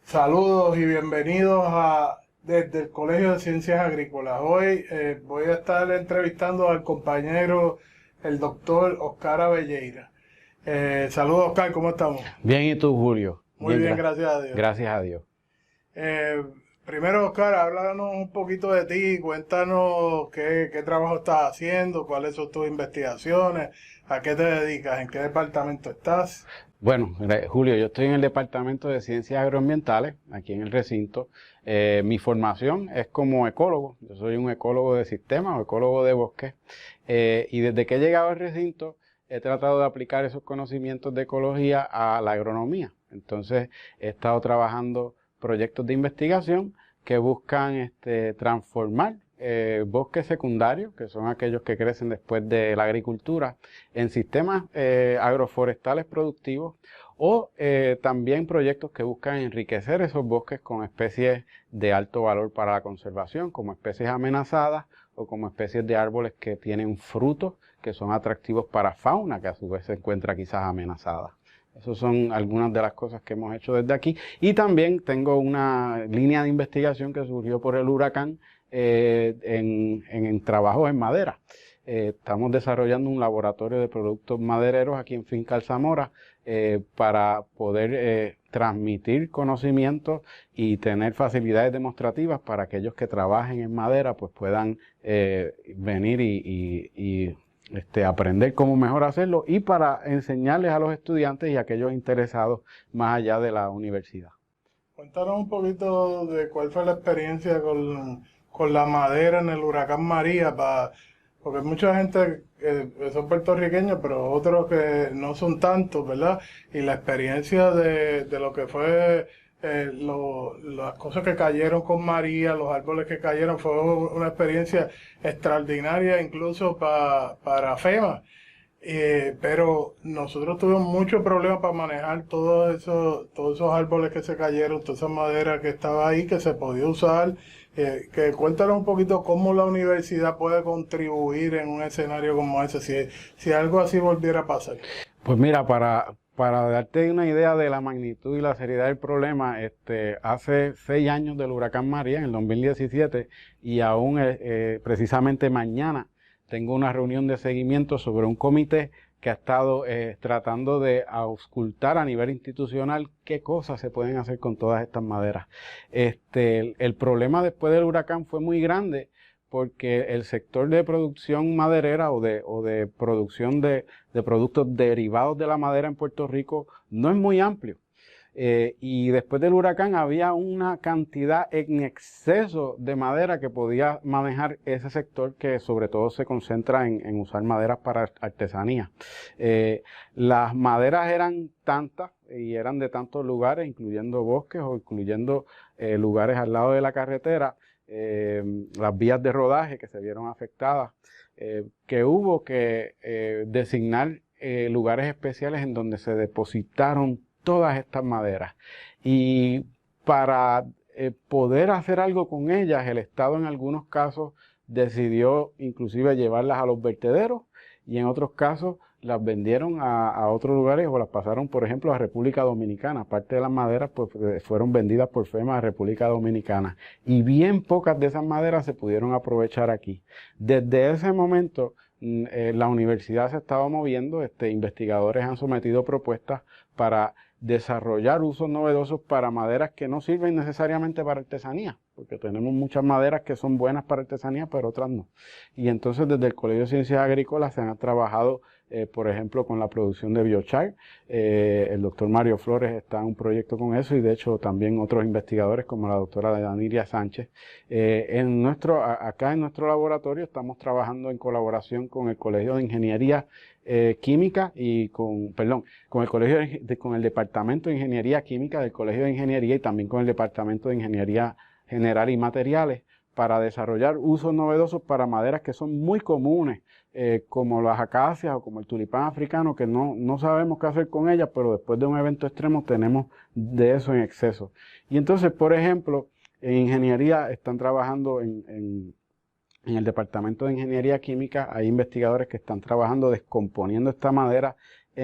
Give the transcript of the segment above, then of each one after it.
Saludos y bienvenidos desde el Colegio de Ciencias Agrícolas. Hoy voy a estar entrevistando al compañero, el doctor Oscar Abelleira. Saludos, Oscar, ¿cómo estamos? Bien, ¿y tú, Julio? Muy bien, gracias a Dios. Gracias a Dios. Eh, Primero, Oscar, háblanos un poquito de ti, cuéntanos qué trabajo estás haciendo, cuáles son tus investigaciones, a qué te dedicas, en qué departamento estás. Bueno, Julio, yo estoy en el Departamento de Ciencias Agroambientales, aquí en el recinto. Mi formación es como ecólogo. Yo soy un ecólogo de sistemas o ecólogo de bosques. Y desde que he llegado al recinto, he tratado de aplicar esos conocimientos de ecología a la agronomía. Entonces, he estado trabajando proyectos de investigación que buscan transformar bosques secundarios, que son aquellos que crecen después de la agricultura, en sistemas agroforestales productivos, o también proyectos que buscan enriquecer esos bosques con especies de alto valor para la conservación, como especies amenazadas o como especies de árboles que tienen frutos que son atractivos para fauna, que a su vez se encuentra quizás amenazada. Esas son algunas de las cosas que hemos hecho desde aquí. Y también tengo una línea de investigación que surgió por el huracán en trabajos en madera. Estamos desarrollando un laboratorio de productos madereros aquí en Finca Alzamora para poder transmitir conocimientos y tener facilidades demostrativas para aquellos que trabajen en madera pues puedan venir y aprender cómo mejor hacerlo, y para enseñarles a los estudiantes y a aquellos interesados más allá de la universidad. Cuéntanos un poquito de cuál fue la experiencia con la madera en el huracán María, porque hay mucha gente que son puertorriqueños, pero otros que no son tantos, ¿verdad? Y la experiencia de lo que fue las cosas que cayeron con María, los árboles que cayeron, fue una experiencia extraordinaria incluso para FEMA. Pero nosotros tuvimos muchos problemas para manejar todos esos árboles que se cayeron, toda esa madera que estaba ahí, que se podía usar. Que cuéntanos un poquito cómo la universidad puede contribuir en un escenario como ese, si algo así volviera a pasar. Pues mira, para darte una idea de la magnitud y la seriedad del problema, hace 6 años del huracán María, en el 2017, y aún precisamente mañana tengo una reunión de seguimiento sobre un comité que ha estado tratando de auscultar a nivel institucional qué cosas se pueden hacer con todas estas maderas. El problema después del huracán fue muy grande porque el sector de producción maderera o de producción de productos derivados de la madera en Puerto Rico no es muy amplio. Y después del huracán había una cantidad en exceso de madera que podía manejar ese sector, que sobre todo se concentra en usar maderas para artesanía. Las maderas eran tantas y eran de tantos lugares, incluyendo bosques o incluyendo lugares al lado de la carretera, las vías de rodaje que se vieron afectadas, que hubo que designar lugares especiales en donde se depositaron todas estas maderas. Y para poder hacer algo con ellas, el Estado en algunos casos decidió inclusive llevarlas a los vertederos, y en otros casos las vendieron a otros lugares o las pasaron, por ejemplo, a República Dominicana. Parte de las maderas pues, fueron vendidas por FEMA a República Dominicana, y bien pocas de esas maderas se pudieron aprovechar aquí. Desde ese momento la universidad se estaba moviendo, investigadores han sometido propuestas para desarrollar usos novedosos para maderas que no sirven necesariamente para artesanía, porque tenemos muchas maderas que son buenas para artesanía, pero otras no. Y entonces desde el Colegio de Ciencias Agrícolas se han trabajado, por ejemplo, con la producción de biochar. El doctor Mario Flores está en un proyecto con eso, y de hecho también otros investigadores como la doctora Daniria Sánchez. Acá en nuestro laboratorio estamos trabajando en colaboración con el Colegio de Ingeniería Química y con el Departamento de Ingeniería Química del Colegio de Ingeniería, y también con el Departamento de Ingeniería General y Materiales, para desarrollar usos novedosos para maderas que son muy comunes, como las acacias o como el tulipán africano, que no sabemos qué hacer con ellas, pero después de un evento extremo tenemos de eso en exceso. Y entonces, por ejemplo, en ingeniería están trabajando en el Departamento de Ingeniería Química, hay investigadores que están trabajando descomponiendo esta madera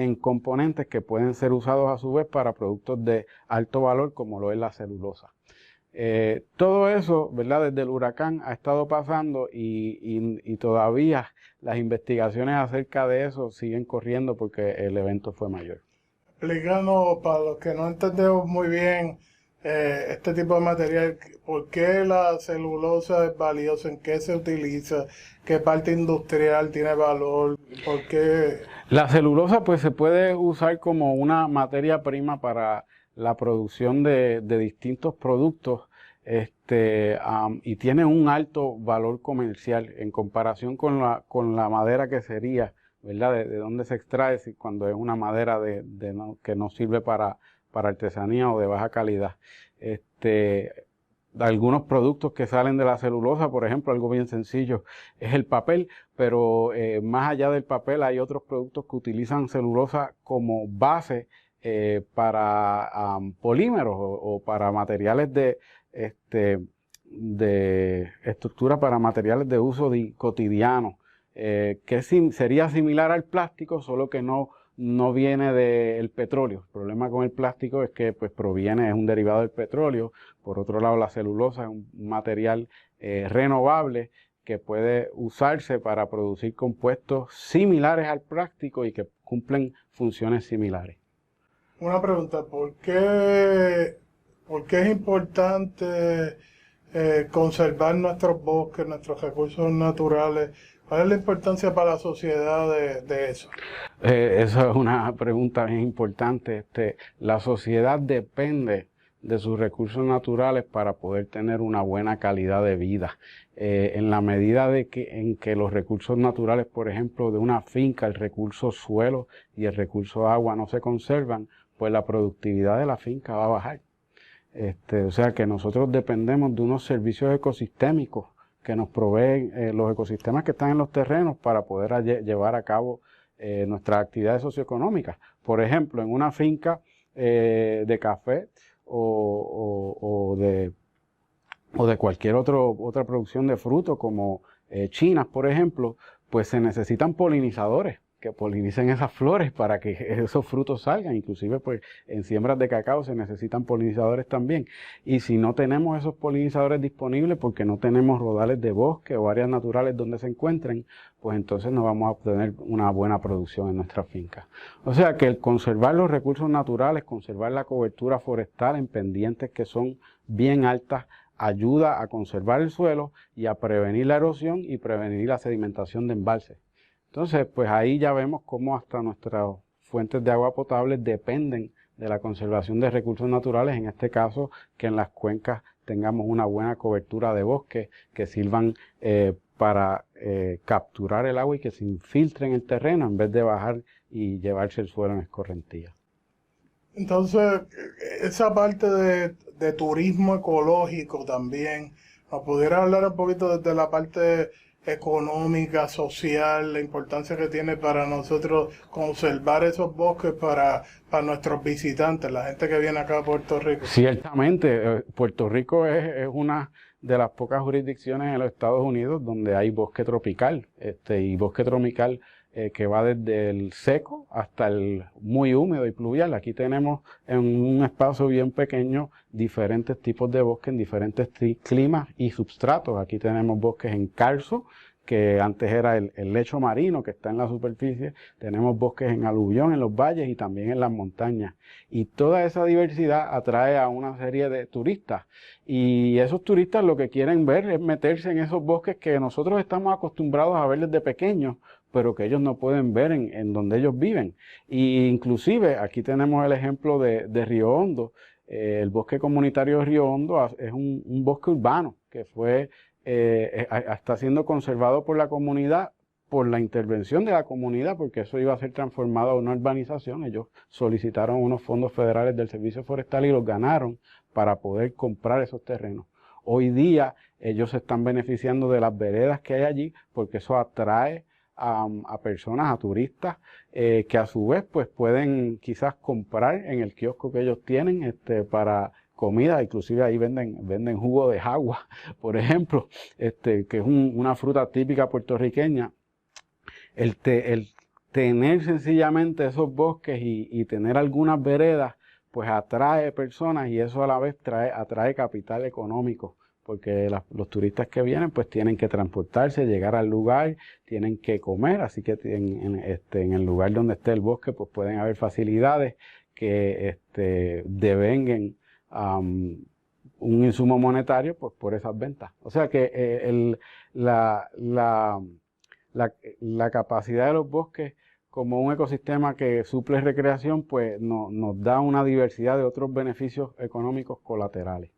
en componentes que pueden ser usados a su vez para productos de alto valor como lo es la celulosa. Todo eso, ¿verdad? Desde el huracán ha estado pasando y todavía las investigaciones acerca de eso siguen corriendo porque el evento fue mayor. Explícanos, para los que no entendemos muy bien este tipo de material, ¿por qué la celulosa es valiosa? ¿En qué se utiliza? ¿Qué parte industrial tiene valor? ¿Por qué? La celulosa pues se puede usar como una materia prima para la producción de distintos productos y tiene un alto valor comercial en comparación con la madera que sería, ¿verdad? De dónde se extrae cuando es una madera que no sirve para artesanía o de baja calidad. Algunos productos que salen de la celulosa, por ejemplo, algo bien sencillo es el papel, pero más allá del papel hay otros productos que utilizan celulosa como base para polímeros o para materiales de estructura para materiales de uso cotidiano, que sería similar al plástico, solo que no viene del petróleo. El problema con el plástico es que pues es un derivado del petróleo. Por otro lado, la celulosa es un material renovable que puede usarse para producir compuestos similares al plástico y que cumplen funciones similares. Una pregunta, ¿por qué es importante conservar nuestros bosques, nuestros recursos naturales? ¿Cuál es la importancia para la sociedad de eso? Esa es una pregunta bien importante. La sociedad depende de sus recursos naturales para poder tener una buena calidad de vida. En la medida en que los recursos naturales, por ejemplo, de una finca, el recurso suelo y el recurso agua no se conservan, pues la productividad de la finca va a bajar. O sea que nosotros dependemos de unos servicios ecosistémicos que nos proveen los ecosistemas que están en los terrenos para poder llevar a cabo nuestras actividades socioeconómicas. Por ejemplo, en una finca de café o de cualquier otra producción de frutos como chinas, por ejemplo, pues se necesitan polinizadores que polinicen esas flores para que esos frutos salgan. Inclusive pues en siembras de cacao se necesitan polinizadores también. Y si no tenemos esos polinizadores disponibles porque no tenemos rodales de bosque o áreas naturales donde se encuentren, pues entonces no vamos a obtener una buena producción en nuestra finca. O sea que el conservar los recursos naturales, conservar la cobertura forestal en pendientes que son bien altas, ayuda a conservar el suelo y a prevenir la erosión y prevenir la sedimentación de embalses. Entonces, pues ahí ya vemos cómo hasta nuestras fuentes de agua potable dependen de la conservación de recursos naturales, en este caso que en las cuencas tengamos una buena cobertura de bosques que sirvan para capturar el agua y que se infiltre en el terreno en vez de bajar y llevarse el suelo en escorrentía. Entonces, esa parte de turismo ecológico también, ¿nos pudiera hablar un poquito desde la parte económica, social, la importancia que tiene para nosotros conservar esos bosques para nuestros visitantes, la gente que viene acá a Puerto Rico? Ciertamente, Puerto Rico es una de las pocas jurisdicciones en los Estados Unidos donde hay bosque tropical, y bosque tropical que va desde el seco hasta el muy húmedo y pluvial. Aquí tenemos en un espacio bien pequeño diferentes tipos de bosques en diferentes climas y substratos. Aquí tenemos bosques en carso, que antes era el lecho marino que está en la superficie. Tenemos bosques en aluvión, en los valles y también en las montañas. Y toda esa diversidad atrae a una serie de turistas. Y esos turistas lo que quieren ver es meterse en esos bosques que nosotros estamos acostumbrados a ver desde pequeños, pero que ellos no pueden ver en donde ellos viven. Y inclusive aquí tenemos el ejemplo de Río Hondo. El bosque comunitario de Río Hondo es un bosque urbano que está siendo conservado por la comunidad, por la intervención de la comunidad, porque eso iba a ser transformado a una urbanización. Ellos solicitaron unos fondos federales del Servicio Forestal y los ganaron para poder comprar esos terrenos. Hoy día ellos se están beneficiando de las veredas que hay allí, porque eso atrae a personas, a turistas, que a su vez pues pueden quizás comprar en el kiosco que ellos tienen para comida. Inclusive ahí venden jugo de jagua, por ejemplo, que es una fruta típica puertorriqueña. El tener sencillamente esos bosques y tener algunas veredas, pues atrae personas y eso a la vez atrae capital económico, porque los turistas que vienen pues tienen que transportarse, llegar al lugar, tienen que comer, así que en el lugar donde esté el bosque pues pueden haber facilidades que devenguen un insumo monetario pues, por esas ventas. O sea que la capacidad de los bosques como un ecosistema que suple recreación, pues nos da una diversidad de otros beneficios económicos colaterales.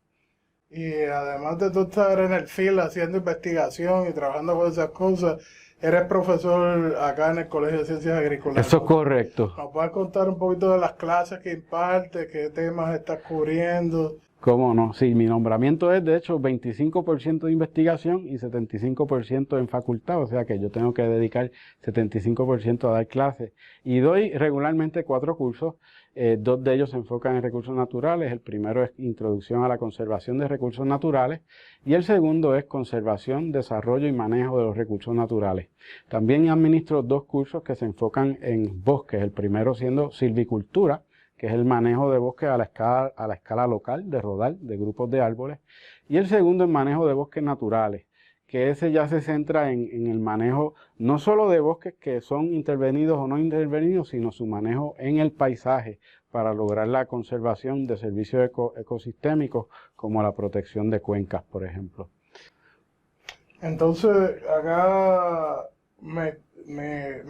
Y además de tú estar en el field haciendo investigación y trabajando con esas cosas, eres profesor acá en el Colegio de Ciencias Agrícolas. Eso es correcto. ¿Nos puedes contar un poquito de las clases que impartes, qué temas estás cubriendo? ¿Cómo no? Sí, mi nombramiento es de hecho 25% de investigación y 75% en facultad, o sea que yo tengo que dedicar 75% a dar clases. Y doy regularmente 4 cursos, 2 de ellos se enfocan en recursos naturales. El primero es Introducción a la Conservación de Recursos Naturales y el segundo es Conservación, Desarrollo y Manejo de los Recursos Naturales. También administro 2 cursos que se enfocan en bosques, el primero siendo Silvicultura, que es el manejo de bosques a la escala local, de rodal, de grupos de árboles, y el segundo el manejo de bosques naturales, que ese ya se centra en el manejo no solo de bosques que son intervenidos o no intervenidos, sino su manejo en el paisaje para lograr la conservación de servicios ecosistémicos como la protección de cuencas, por ejemplo. Entonces, acá me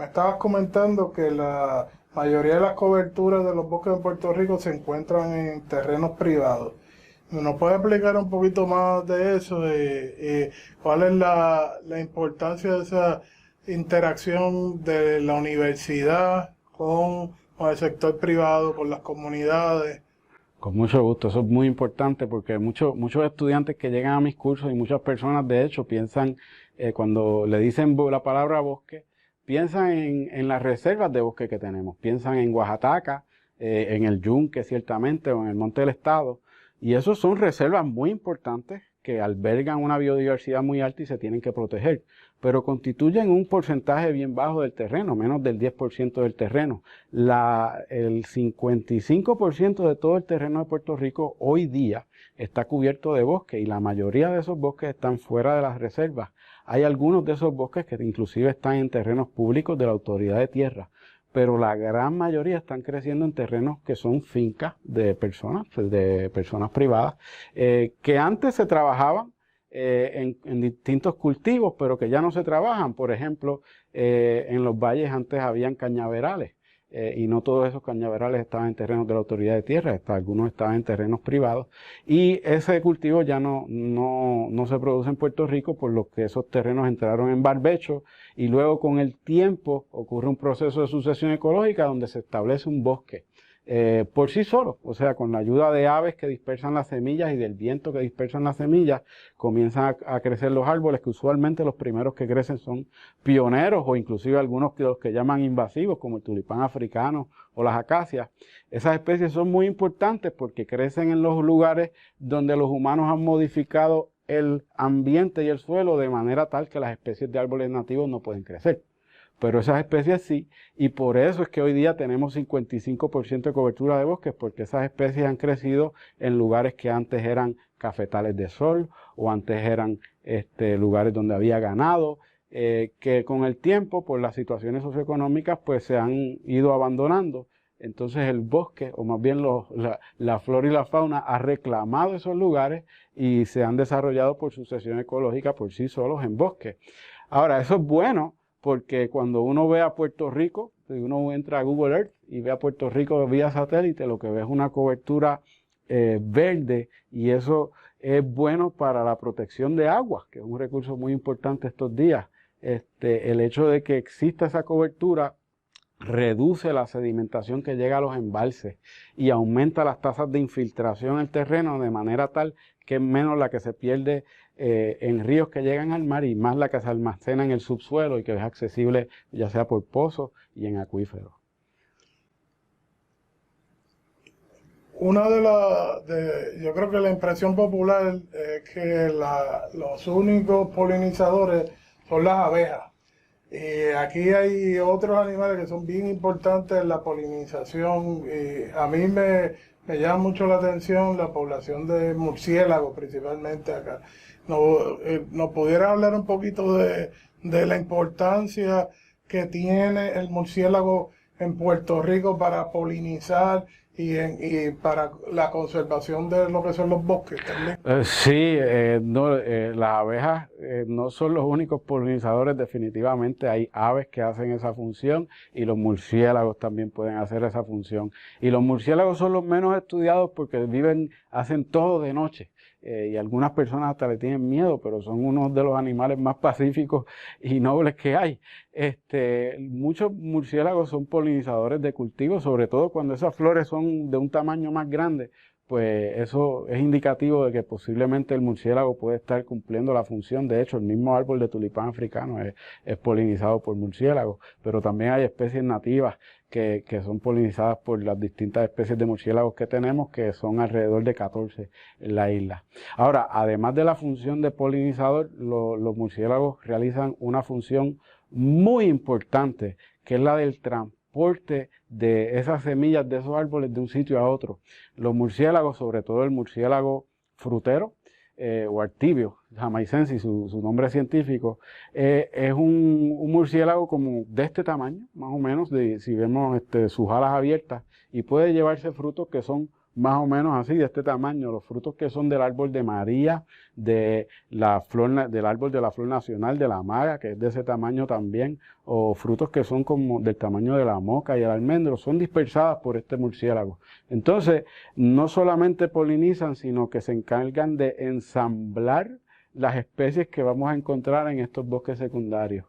estabas comentando que la mayoría de las coberturas de los bosques de Puerto Rico se encuentran en terrenos privados. ¿Nos puede explicar un poquito más de eso? ¿Cuál es la importancia de esa interacción de la universidad con el sector privado, con las comunidades? Con mucho gusto, eso es muy importante porque muchos estudiantes que llegan a mis cursos y muchas personas de hecho piensan, cuando le dicen la palabra bosque, piensan en las reservas de bosque que tenemos, piensan en Oaxaca, en el Yunque ciertamente o en el Monte del Estado, y esos son reservas muy importantes que albergan una biodiversidad muy alta y se tienen que proteger, pero constituyen un porcentaje bien bajo del terreno, menos del 10% del terreno. El 55% de todo el terreno de Puerto Rico hoy día está cubierto de bosque y la mayoría de esos bosques están fuera de las reservas. Hay algunos de esos bosques que inclusive están en terrenos públicos de la Autoridad de Tierra, pero la gran mayoría están creciendo en terrenos que son fincas de personas privadas, que antes se trabajaban en distintos cultivos, pero que ya no se trabajan. Por ejemplo, en los valles antes habían cañaverales, y no todos esos cañaverales estaban en terrenos de la Autoridad de Tierra, algunos estaban en terrenos privados, y ese cultivo ya no se produce en Puerto Rico, por lo que esos terrenos entraron en barbecho, y luego con el tiempo ocurre un proceso de sucesión ecológica donde se establece un bosque por sí solo, o sea, con la ayuda de aves que dispersan las semillas y del viento que dispersan las semillas, comienzan a crecer los árboles, que usualmente los primeros que crecen son pioneros o inclusive algunos de los que llaman invasivos, como el tulipán africano o las acacias. Esas especies son muy importantes porque crecen en los lugares donde los humanos han modificado el ambiente y el suelo de manera tal que las especies de árboles nativos no pueden crecer. Pero esas especies sí, y por eso es que hoy día tenemos 55% de cobertura de bosques, porque esas especies han crecido en lugares que antes eran cafetales de sol, o antes eran lugares donde había ganado, que con el tiempo, por las situaciones socioeconómicas, pues se han ido abandonando. Entonces el bosque, o más bien la flora y la fauna, ha reclamado esos lugares y se han desarrollado por sucesión ecológica por sí solos en bosques. Ahora, eso es bueno, porque cuando uno ve a Puerto Rico, si uno entra a Google Earth y ve a Puerto Rico vía satélite, lo que ve es una cobertura verde, y eso es bueno para la protección de agua, que es un recurso muy importante estos días. El hecho de que exista esa cobertura reduce la sedimentación que llega a los embalses y aumenta las tasas de infiltración en el terreno de manera tal que es menos la que se pierde en ríos que llegan al mar y más la que se almacena en el subsuelo y que es accesible ya sea por pozos y en acuíferos. Yo creo que la impresión popular es que los únicos polinizadores son las abejas. Aquí hay otros animales que son bien importantes en la polinización. A mí me llama mucho la atención la población de murciélagos, principalmente acá. ¿Nos pudiera hablar un poquito de la importancia que tiene el murciélago en Puerto Rico para polinizar y para la conservación de lo que son los bosques también? Sí, no, las abejas no son los únicos polinizadores, definitivamente hay aves que hacen esa función y los murciélagos también pueden hacer esa función. Y los murciélagos son los menos estudiados porque hacen todo de noche. Y algunas personas hasta le tienen miedo, pero son uno de los animales más pacíficos y nobles que hay. Muchos murciélagos son polinizadores de cultivos, sobre todo cuando esas flores son de un tamaño más grande, pues eso es indicativo de que posiblemente el murciélago puede estar cumpliendo la función. De hecho, el mismo árbol de tulipán africano es polinizado por murciélagos, pero también hay especies nativas que son polinizadas por las distintas especies de murciélagos que tenemos, que son alrededor de 14 en la isla. Ahora, además de la función de polinizador, los murciélagos realizan una función muy importante, que es la del transporte de esas semillas de esos árboles de un sitio a otro. Los murciélagos, sobre todo el murciélago frutero o Activio jamaicensis, su nombre científico, es un murciélago como de este tamaño, más o menos, si vemos sus alas abiertas, y puede llevarse frutos que son más o menos así, de este tamaño, los frutos que son del árbol de María, del árbol de la flor nacional, de la maga, que es de ese tamaño también, o frutos que son como del tamaño de la moca y el almendro, son dispersadas por este murciélago. Entonces, no solamente polinizan, sino que se encargan de ensamblar las especies que vamos a encontrar en estos bosques secundarios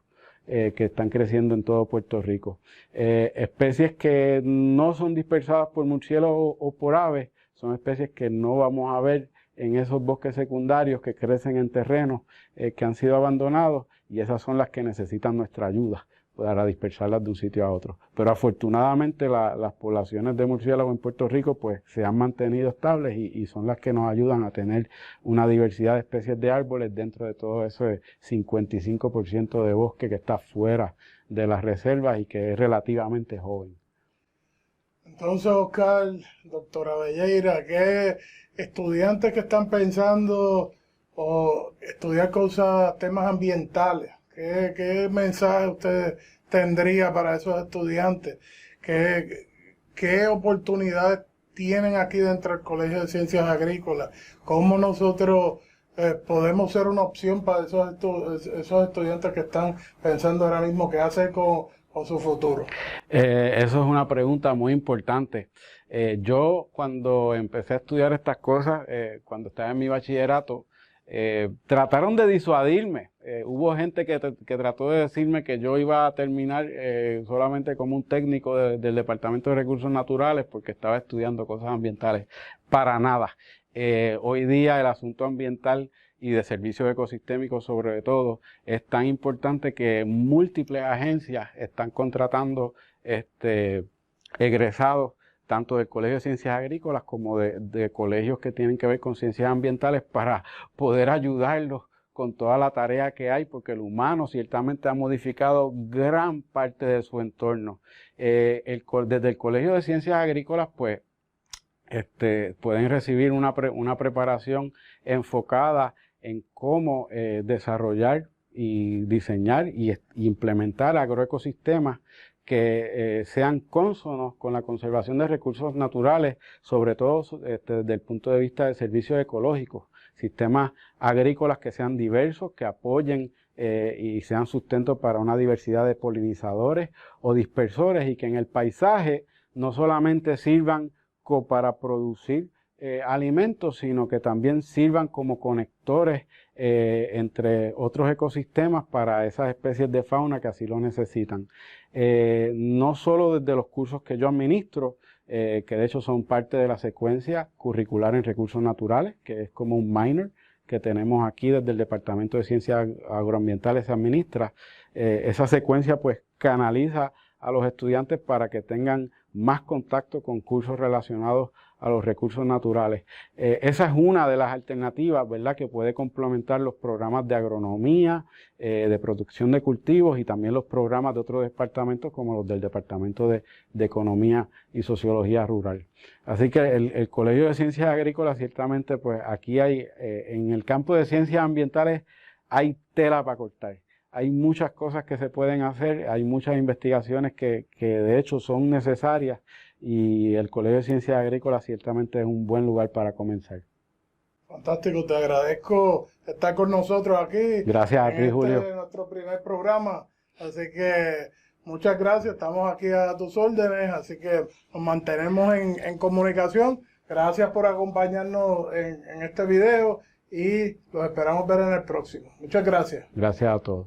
que están creciendo en todo Puerto Rico. Especies que no son dispersadas por murciélagos o por aves, son especies que no vamos a ver en esos bosques secundarios que crecen en terrenos que han sido abandonados, y esas son las que necesitan nuestra ayuda para dispersarlas de un sitio a otro. Pero afortunadamente las poblaciones de murciélagos en Puerto Rico pues se han mantenido estables y son las que nos ayudan a tener una diversidad de especies de árboles dentro de todo ese 55% de bosque que está fuera de las reservas y que es relativamente joven. Entonces, Oscar, doctora Velleira, ¿qué estudiantes que están pensando o estudiar temas ambientales? ¿Qué mensaje usted tendría para esos estudiantes? ¿Qué oportunidades tienen aquí dentro del Colegio de Ciencias Agrícolas? ¿Cómo nosotros podemos ser una opción para esos estudiantes que están pensando ahora mismo qué hacer con su futuro? Eso es una pregunta muy importante. Yo cuando empecé a estudiar estas cosas, cuando estaba en mi bachillerato, trataron de disuadirme. Hubo gente que trató de decirme que yo iba a terminar solamente como un técnico del Departamento de Recursos Naturales porque estaba estudiando cosas ambientales. Para nada. Hoy día el asunto ambiental y de servicios ecosistémicos sobre todo es tan importante que múltiples agencias están contratando egresados tanto del Colegio de Ciencias Agrícolas como de colegios que tienen que ver con ciencias ambientales para poder ayudarlos con toda la tarea que hay, porque el humano ciertamente ha modificado gran parte de su entorno. Desde el Colegio de Ciencias Agrícolas, pues, pueden recibir una preparación enfocada en cómo desarrollar y diseñar y implementar agroecosistemas que sean cónsonos con la conservación de recursos naturales, sobre todo desde el punto de vista de servicios ecológicos, sistemas agrícolas que sean diversos, que apoyen y sean sustento para una diversidad de polinizadores o dispersores, y que en el paisaje no solamente sirvan para producir alimentos, sino que también sirvan como conectores entre otros ecosistemas para esas especies de fauna que así lo necesitan. No solo desde los cursos que yo administro, que de hecho son parte de la secuencia curricular en recursos naturales, que es como un minor que tenemos aquí desde el Departamento de Ciencias Agroambientales se administra. Esa secuencia pues canaliza a los estudiantes para que tengan más contacto con cursos relacionados a los recursos naturales. Esa es una de las alternativas, ¿verdad?, que puede complementar los programas de agronomía, de producción de cultivos y también los programas de otros departamentos como los del Departamento de Economía y Sociología Rural. Así que el Colegio de Ciencias Agrícolas, ciertamente, pues aquí hay, en el campo de ciencias ambientales, hay tela para cortar. Hay muchas cosas que se pueden hacer, hay muchas investigaciones que de hecho son necesarias y el Colegio de Ciencias Agrícolas ciertamente es un buen lugar para comenzar. Fantástico, te agradezco estar con nosotros aquí. Gracias a ti, Julio. Es nuestro primer programa, así que muchas gracias, estamos aquí a tus órdenes, así que nos mantenemos en comunicación. Gracias por acompañarnos en este video y los esperamos ver en el próximo. Muchas gracias. Gracias a todos.